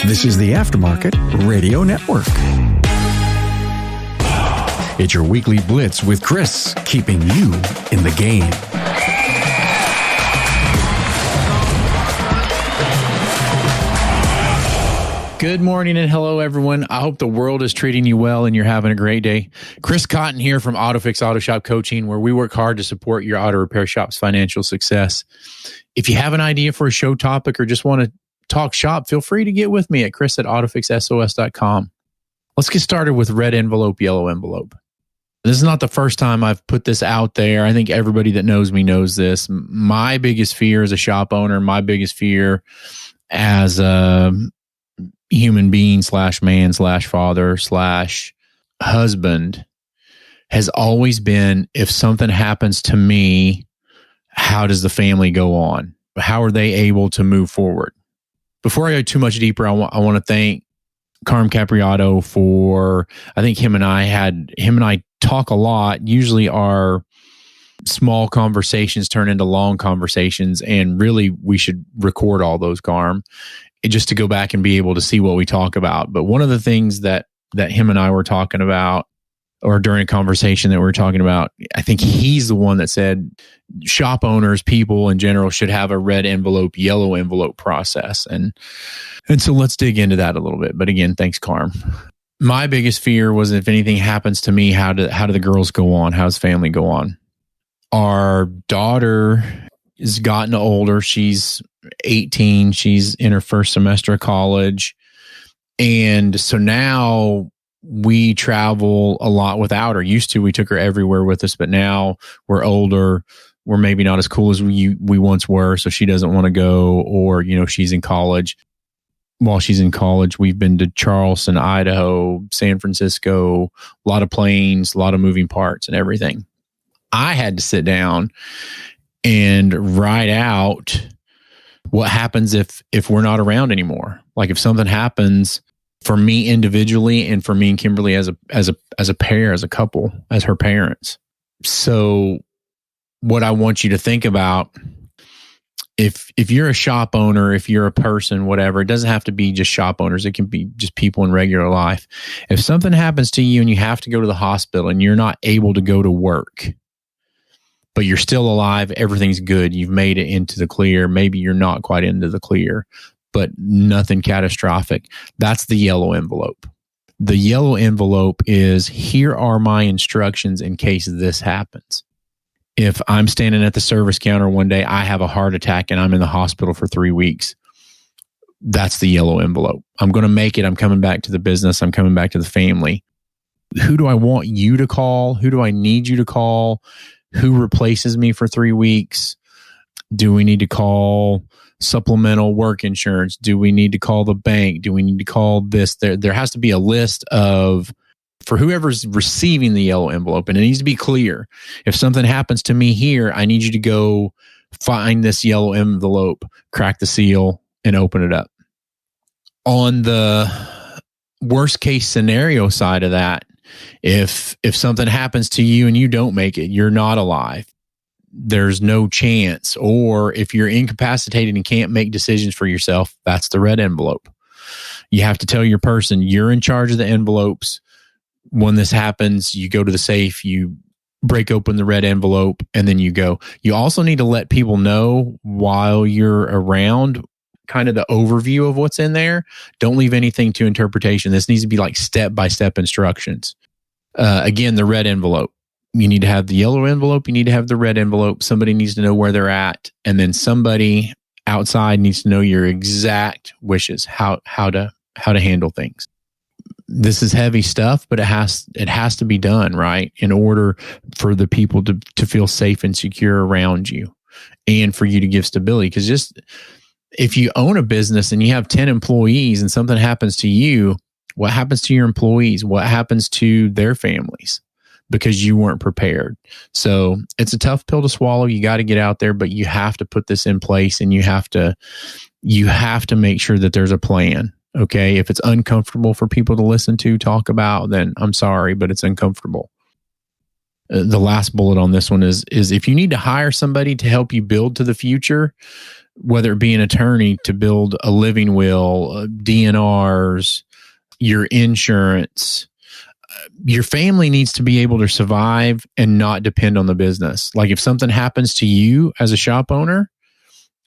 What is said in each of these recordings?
This is the Aftermarket Radio Network. It's your weekly blitz with Chris, keeping you in the game. Good morning and hello, everyone. I hope the world is treating you well and you're having a great day. Chris Cotton here from AutoFix-Auto Shop Coaching, where we work hard to support your auto repair shop's financial success. If you have an idea for a show topic or just want to talk shop, feel free to get with me at chris@autofixsos.com. Let's get started with red envelope, yellow envelope. This is not the first time I've put this out there. I think everybody that knows me knows this. My biggest fear as a shop owner, my biggest fear as a human being / man / father / husband has always been, if something happens to me, how does the family go on? How are they able to move forward? Before I go too much deeper, I want to thank Carm Capriotto for, I think him and I talk a lot. Usually our small conversations turn into long conversations, and really we should record all those, Carm, just to go back and be able to see what we talk about. But one of the things that him and I were talking about, or during a conversation that we were talking about, I think he's the one that said shop owners, people in general, should have a red envelope, yellow envelope process. And so let's dig into that a little bit. But again, thanks, Carm. My biggest fear was, if anything happens to me, how do the girls go on? How does family go on? Our daughter has gotten older. She's 18. She's in her first semester of college. And so now we travel a lot without her. Used to, we took her everywhere with us, but now we're older. We're maybe not as cool as we once were. So she doesn't want to go, or, she's in college. While she's in college, we've been to Charleston, Idaho, San Francisco, a lot of planes, a lot of moving parts and everything. I had to sit down and write out what happens if we're not around anymore. Like if something happens for me individually and for me and Kimberly as a pair, as a couple, as her parents. So what I want you to think about, if you're a shop owner, if you're a person, whatever, it doesn't have to be just shop owners. It can be just people in regular life. If something happens to you and you have to go to the hospital and you're not able to go to work, but you're still alive, everything's good, you've made it into the clear, maybe you're not quite into the clear, but nothing catastrophic, that's the yellow envelope. The yellow envelope is, here are my instructions in case this happens. If I'm standing at the service counter one day, I have a heart attack and I'm in the hospital for 3 weeks, that's the yellow envelope. I'm going to make it. I'm coming back to the business. I'm coming back to the family. Who do I want you to call? Who do I need you to call? Who replaces me for 3 weeks? Do we need to call supplemental work insurance? Do we need to call the bank? Do we need to call this? There has to be a list of, for whoever's receiving the yellow envelope, and it needs to be clear. If something happens to me here, I need you to go find this yellow envelope, crack the seal, and open it up. On the worst case scenario side of that, if something happens to you and you don't make it, you're not alive, there's no chance, or if you're incapacitated and can't make decisions for yourself, that's the red envelope. You have to tell your person, you're in charge of the envelopes. When this happens, you go to the safe, you break open the red envelope, and then you go. You also need to let people know while you're around kind of the overview of what's in there. Don't leave anything to interpretation. This needs to be like step-by-step instructions. Again, the red envelope. You need to have the yellow envelope. You need to have the red envelope. Somebody needs to know where they're at. And then somebody outside needs to know your exact wishes, how to handle things. This is heavy stuff, but it has to be done, right? In order for the people to feel safe and secure around you, and for you to give stability. Because just if you own a business and you have 10 employees and something happens to you, what happens to your employees? What happens to their families? Because you weren't prepared. So it's a tough pill to swallow. You got to get out there, but you have to put this in place, and you have to make sure that there's a plan. Okay. If it's uncomfortable for people to listen to, talk about, then I'm sorry, but it's uncomfortable. the last bullet on this one is if you need to hire somebody to help you build to the future, whether it be an attorney to build a living will, DNRs, your insurance, your family needs to be able to survive and not depend on the business. Like if something happens to you as a shop owner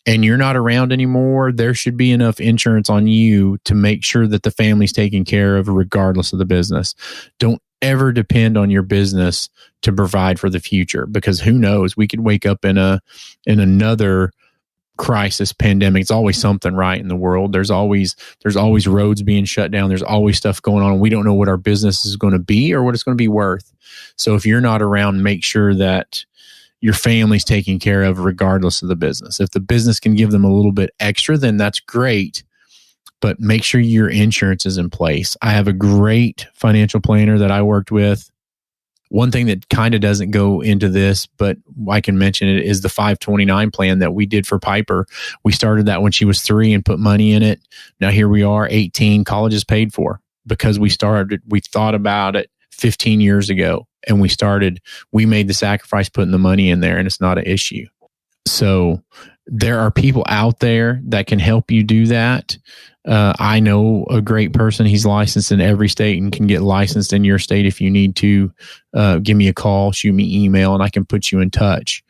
and you're not around anymore, there should be enough insurance on you to make sure that the family's taken care of regardless of the business. Don't ever depend on your business to provide for the future, because who knows, we could wake up in another crisis, pandemic. It's always something right in the world. There's always roads being shut down. There's always stuff going on. We don't know what our business is going to be or what it's going to be worth. So if you're not around, make sure that your family's taken care of regardless of the business. If the business can give them a little bit extra, then that's great. But make sure your insurance is in place. I have a great financial planner that I worked with. One thing that kind of doesn't go into this, but I can mention it, is the 529 plan that we did for Piper. We started that when she was 3 and put money in it. Now here we are, 18, college is paid for because we thought about it 15 years ago and we made the sacrifice putting the money in there, and it's not an issue. So there are people out there that can help you do that. I know a great person. He's licensed in every state and can get licensed in your state if you need to. Give me a call, shoot me email, and I can put you in touch.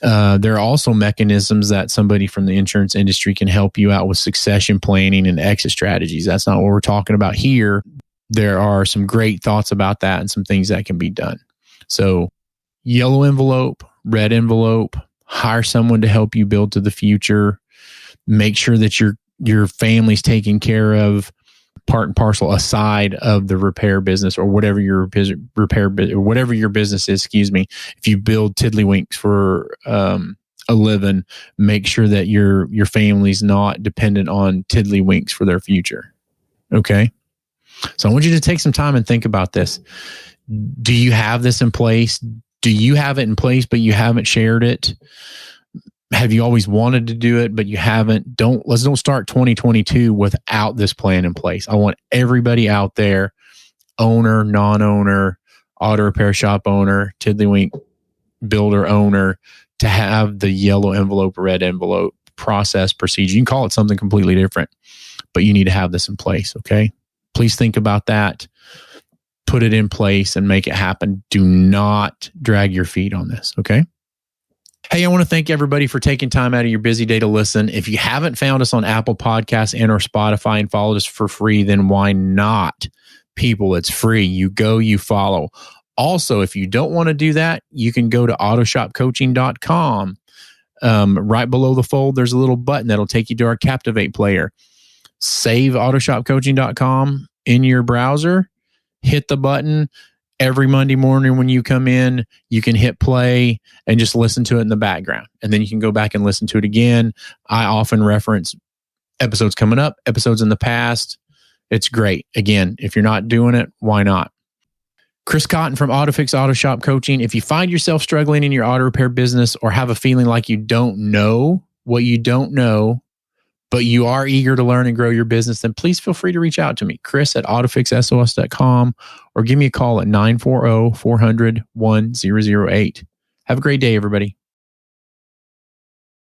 There are also mechanisms that somebody from the insurance industry can help you out with succession planning and exit strategies. That's not what we're talking about here. There are some great thoughts about that and some things that can be done. So yellow envelope, red envelope, hire someone to help you build to the future. Make sure that your family's taken care of, part and parcel aside of the repair business or whatever your whatever your business is. Excuse me. If you build tiddlywinks for a living, make sure that your family's not dependent on tiddlywinks for their future. Okay. So I want you to take some time and think about this. Do you have this in place? Do you have it in place, but you haven't shared it? Have you always wanted to do it, but you haven't? Let's don't start 2022 without this plan in place. I want everybody out there, owner, non-owner, auto repair shop owner, tiddlywink builder owner, to have the yellow envelope, red envelope process procedure. You can call it something completely different, but you need to have this in place. Okay. Please think about that. Put it in place and make it happen. Do not drag your feet on this. Okay. Hey, I want to thank everybody for taking time out of your busy day to listen. If you haven't found us on Apple Podcasts and or Spotify and followed us for free, then why not? People, it's free. You go, you follow. Also, if you don't want to do that, you can go to autoshopcoaching.com. Right below the fold, there's a little button that'll take you to our Captivate player. Save autoshopcoaching.com in your browser. Hit the button. Every Monday morning when you come in, you can hit play and just listen to it in the background. And then you can go back and listen to it again. I often reference episodes coming up, episodes in the past. It's great. Again, if you're not doing it, why not? Chris Cotton from AutoFix-Auto Shop Coaching. If you find yourself struggling in your auto repair business or have a feeling like you don't know what you don't know, but you are eager to learn and grow your business, then please feel free to reach out to me, Chris at AutoFixSOS.com, or give me a call at 940-400-1008. Have a great day, everybody.